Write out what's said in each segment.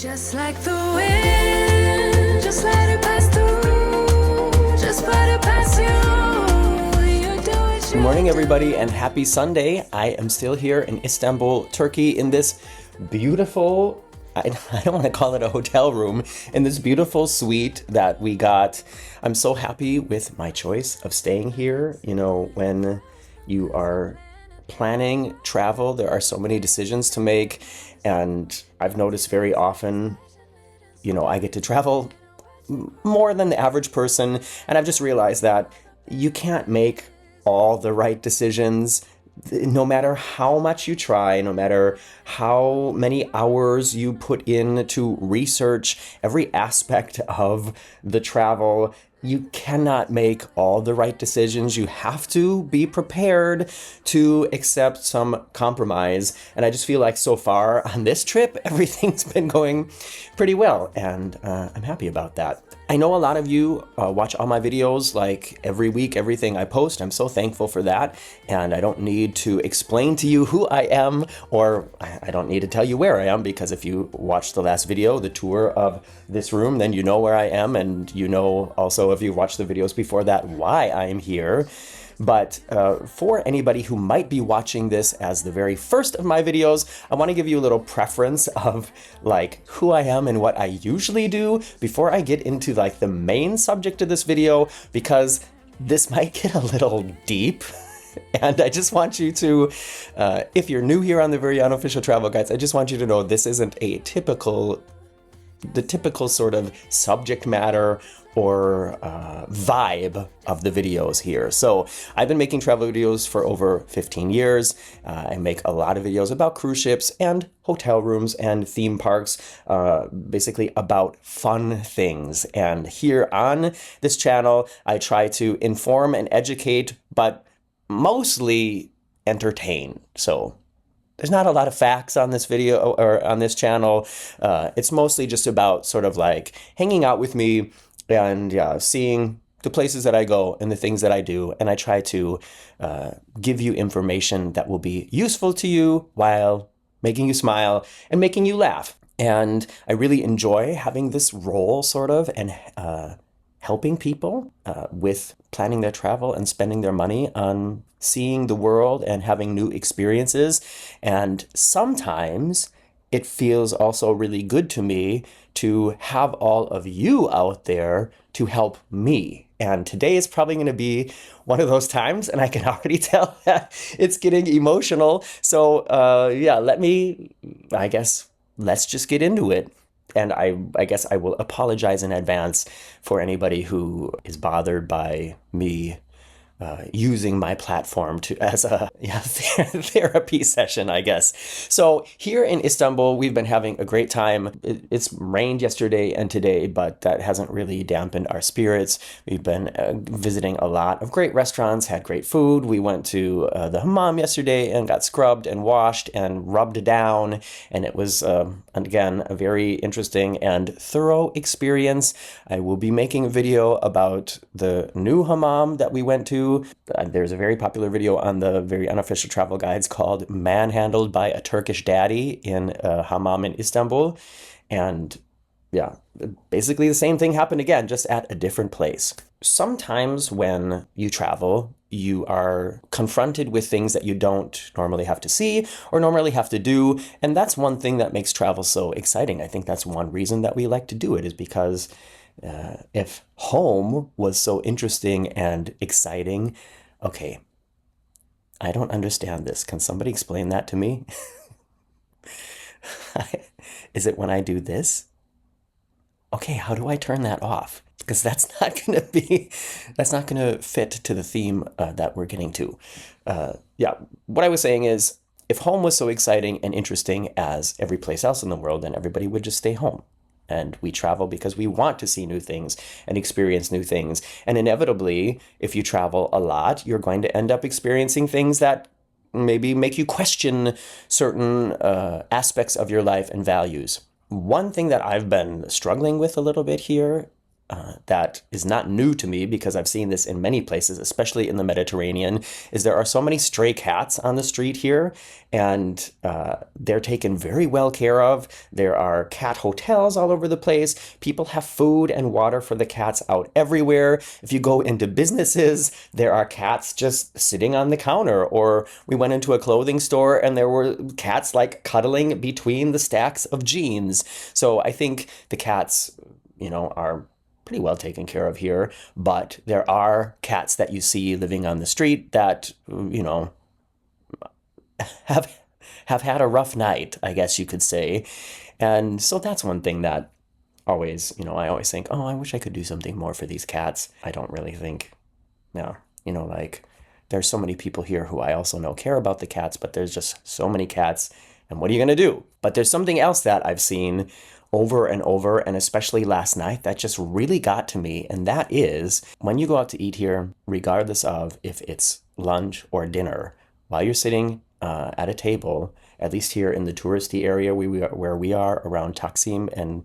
Just like the wind, just let it pass through, just let it pass you. You do what you Good morning, do. everybody, and happy Sunday. I am still here in Istanbul, Turkey, in this beautiful, I don't want to call it a hotel room, in this beautiful suite that we got. I'm so happy with my choice of staying here. You know, when you are planning travel, there are so many decisions to make, and I've noticed very often, I get to travel more than the average person, and I've just realized that you can't make all the right decisions no matter how much you try, no matter how many hours you put in to research every aspect of the travel. You cannot make all the right decisions. You have to be prepared to accept some compromise. And I just feel like so far on this trip, everything's been going pretty well. And I'm happy about that. I know a lot of you watch all my videos like every week, everything I post. I'm so thankful for that. And I don't need to explain to you who I am, or I don't need to tell you where I am, because if you watched the last video, the tour of this room, then you know where I am. And you know also, if you watched the videos before that, why I am here. But for anybody who might be watching this as the very first of my videos, I want to give you a little preference of like who I am and what I usually do before I get into like the main subject of this video, because this might get a little deep. And I just want you to, if you're new here on the Very Unofficial Travel Guides, I just want you to know this isn't the typical sort of subject matter or vibe of the videos here. So I've been making travel videos for over 15 years. I make a lot of videos about cruise ships and hotel rooms and theme parks, basically about fun things. And here on this channel, I try to inform and educate, but mostly entertain. So there's not a lot of facts on this video or on this channel. It's mostly just about sort of like hanging out with me and seeing the places that I go and the things that I do. And I try to give you information that will be useful to you while making you smile and making you laugh. And I really enjoy having this role sort of, and helping people with planning their travel and spending their money on seeing the world and having new experiences. And sometimes it feels also really good to me to have all of you out there to help me. And today is probably going to be one of those times, and I can already tell that it's getting emotional. So let's just get into it. And I guess I will apologize in advance for anybody who is bothered by me using my platform as a therapy session, I guess. So here in Istanbul, we've been having a great time. It's rained yesterday and today, but that hasn't really dampened our spirits. We've been visiting a lot of great restaurants, had great food. We went to the hammam yesterday and got scrubbed and washed and rubbed down. And it was, again, a very interesting and thorough experience. I will be making a video about the new hammam that we went to. There's a very popular video on the Very Unofficial Travel Guides called Manhandled by a Turkish Daddy in Hammam in Istanbul. And yeah, basically the same thing happened again, just at a different place. Sometimes when you travel, you are confronted with things that you don't normally have to see or normally have to do. And that's one thing that makes travel so exciting. I think that's one reason that we like to do it, is because if home was so interesting and exciting, okay, I don't understand this. Can somebody explain that to me? Is it when I do this? Okay, how do I turn that off? Because that's not going to fit to the theme that we're getting to. What I was saying is, if home was so exciting and interesting as every place else in the world, then everybody would just stay home. And we travel because we want to see new things and experience new things. And inevitably, if you travel a lot, you're going to end up experiencing things that maybe make you question certain aspects of your life and values. One thing that I've been struggling with a little bit here that is not new to me because I've seen this in many places, especially in the Mediterranean, is there are so many stray cats on the street here, and they're taken very well care of. There are cat hotels all over the place. People have food and water for the cats out everywhere. If you go into businesses, there are cats just sitting on the counter, or we went into a clothing store and there were cats like cuddling between the stacks of jeans. So I think the cats, are pretty well taken care of here, but there are cats that you see living on the street that, have have had a rough night, I guess you could say. And so that's one thing that always, I always think, oh, I wish I could do something more for these cats. I don't really think, no, like there's so many people here who I also know care about the cats, but there's just so many cats. And what are you going to do? But there's something else that I've seen over and over, and especially last night, that just really got to me. And that is when you go out to eat here, regardless of if it's lunch or dinner, while you're sitting at a table, at least here in the touristy area where we are around Taksim, and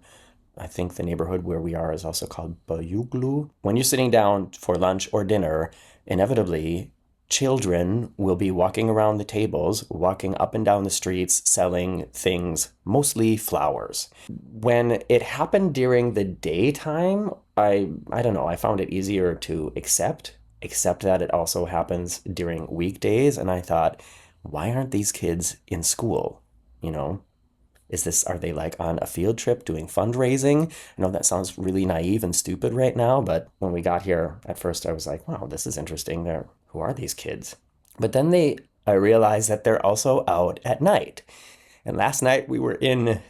I think the neighborhood where we are is also called Bayuglu. When you're sitting down for lunch or dinner, inevitably children will be walking around the tables, walking up and down the streets, selling things, mostly flowers. When it happened during the daytime, I don't know, I found it easier to accept that it also happens during weekdays. And I thought, why aren't these kids in school? Are they like on a field trip doing fundraising? I know that sounds really naive and stupid right now, but when we got here, at first I was like, wow, this is interesting. Who are these kids? But then I realized that they're also out at night. And last night we were in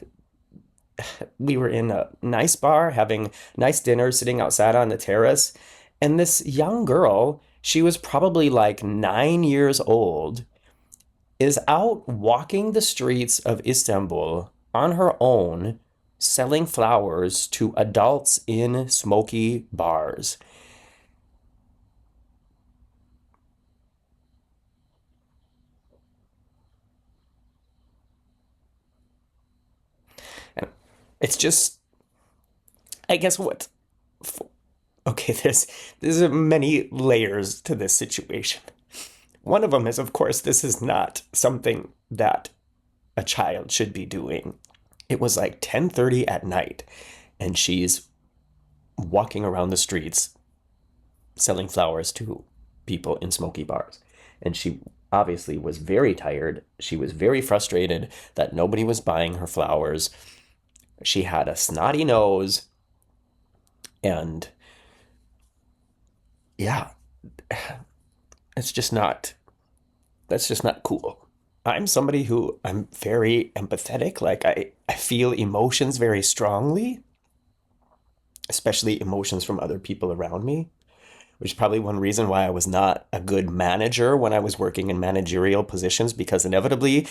a nice bar, having nice dinner, sitting outside on the terrace. And this young girl, she was probably like 9 years old, is out walking the streets of Istanbul on her own, selling flowers to adults in smoky bars. And it's just, I guess what? Okay, there's many layers to this situation. One of them is, of course, this is not something that a child should be doing. It was like 10:30 at night, and she's walking around the streets selling flowers to people in smoky bars. And she obviously was very tired. She was very frustrated that nobody was buying her flowers. She had a snotty nose, and yeah, it's just not, that's just not cool. I'm somebody who I'm very empathetic. Like I feel emotions very strongly, especially emotions from other people around me, which is probably one reason why I was not a good manager when I was working in managerial positions, because inevitably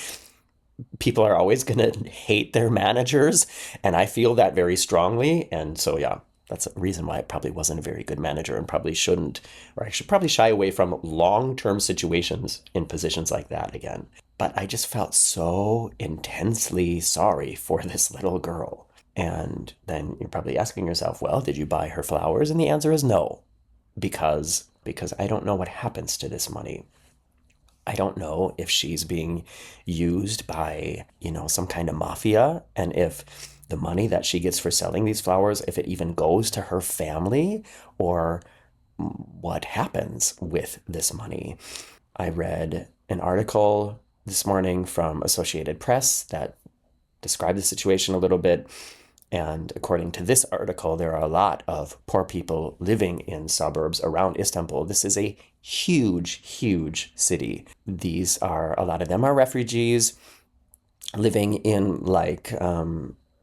people are always going to hate their managers. And I feel that very strongly. And so, yeah, that's a reason why I probably wasn't a very good manager and probably shouldn't, or I should probably shy away from long-term situations in positions like that again. But I just felt so intensely sorry for this little girl. And then you're probably asking yourself, well, did you buy her flowers? And the answer is no, because I don't know what happens to this money. I don't know if she's being used by, some kind of mafia, and if the money that she gets for selling these flowers, if it even goes to her family, or what happens with this money. I read an article this morning from Associated Press that described the situation a little bit. And according to this article, there are a lot of poor people living in suburbs around Istanbul. This is a huge, huge city. A lot of them are refugees living in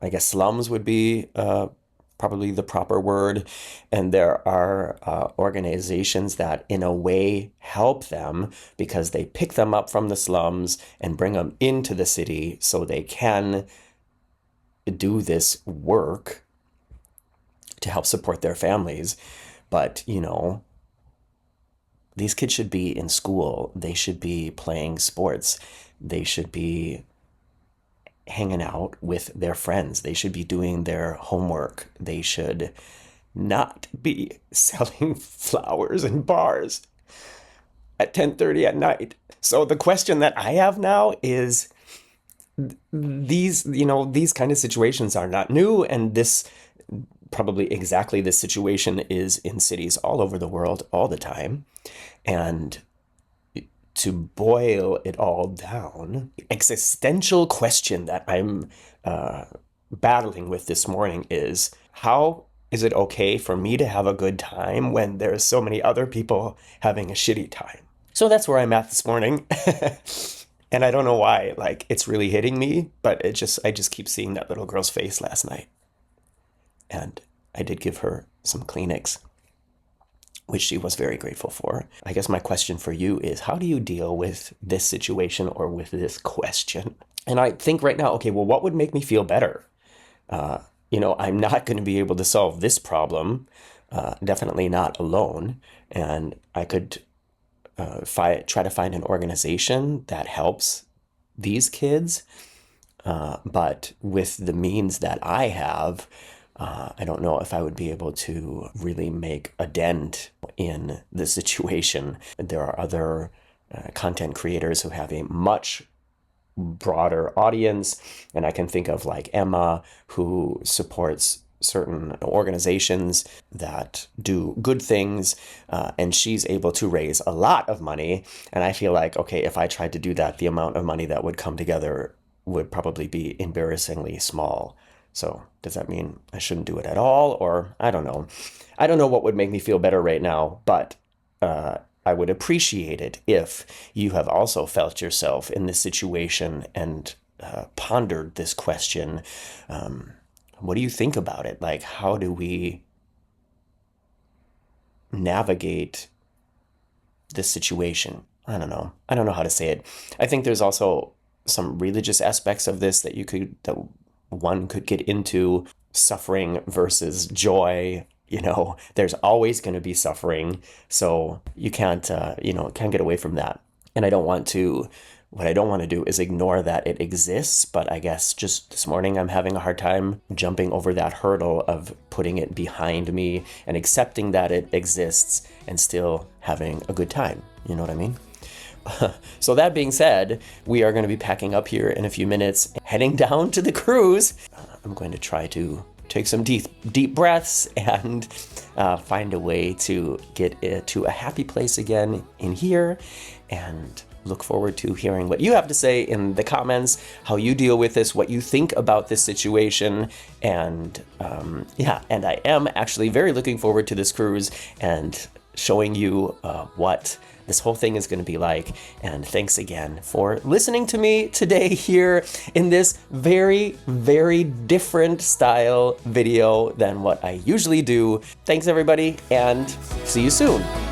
I guess slums would be probably the proper word. And there are organizations that in a way help them, because they pick them up from the slums and bring them into the city so they can do this work to help support their families. But, these kids should be in school. They should be playing sports. They should be hanging out with their friends. They should be doing their homework. They should not be selling flowers in bars at 10:30 at night. So the question that I have now is, these kind of situations are not new, and this probably exactly this situation is in cities all over the world all the time. And to boil it all down, the existential question that I'm battling with this morning is, how is it okay for me to have a good time when there's so many other people having a shitty time? So that's where I'm at this morning. And I don't know why, like, it's really hitting me, but I just keep seeing that little girl's face last night. And I did give her some Kleenex, which she was very grateful for. I guess my question for you is, how do you deal with this situation or with this question? And I think right now, okay, well, what would make me feel better? I'm not going to be able to solve this problem, definitely not alone. And I could try to find an organization that helps these kids. But with the means that I have, I don't know if I would be able to really make a dent in the situation. There are other content creators who have a much broader audience, and I can think of like Emma, who supports certain organizations that do good things, and she's able to raise a lot of money. And I feel like, okay, if I tried to do that, the amount of money that would come together would probably be embarrassingly small. So does that mean I shouldn't do it at all? Or I don't know. I don't know what would make me feel better right now, but I would appreciate it if you have also felt yourself in this situation and pondered this question. What do you think about it? Like, how do we navigate this situation? I don't know. I don't know how to say it. I think there's also some religious aspects of this that one could get into. Suffering versus joy. There's always going to be suffering, so you can't get away from that. And what I don't want to do is ignore that it exists, but I guess just this morning I'm having a hard time jumping over that hurdle of putting it behind me and accepting that it exists and still having a good time. You know what I mean? So that being said, we are going to be packing up here in a few minutes, heading down to the cruise. I'm going to try to take some deep breaths and find a way to get to a happy place again in here, and look forward to hearing what you have to say in the comments, how you deal with this, what you think about this situation. And and I am actually very looking forward to this cruise and showing you what this whole thing is going to be like. And thanks again for listening to me today here in this very, very different style video than what I usually do. Thanks everybody, and see you soon.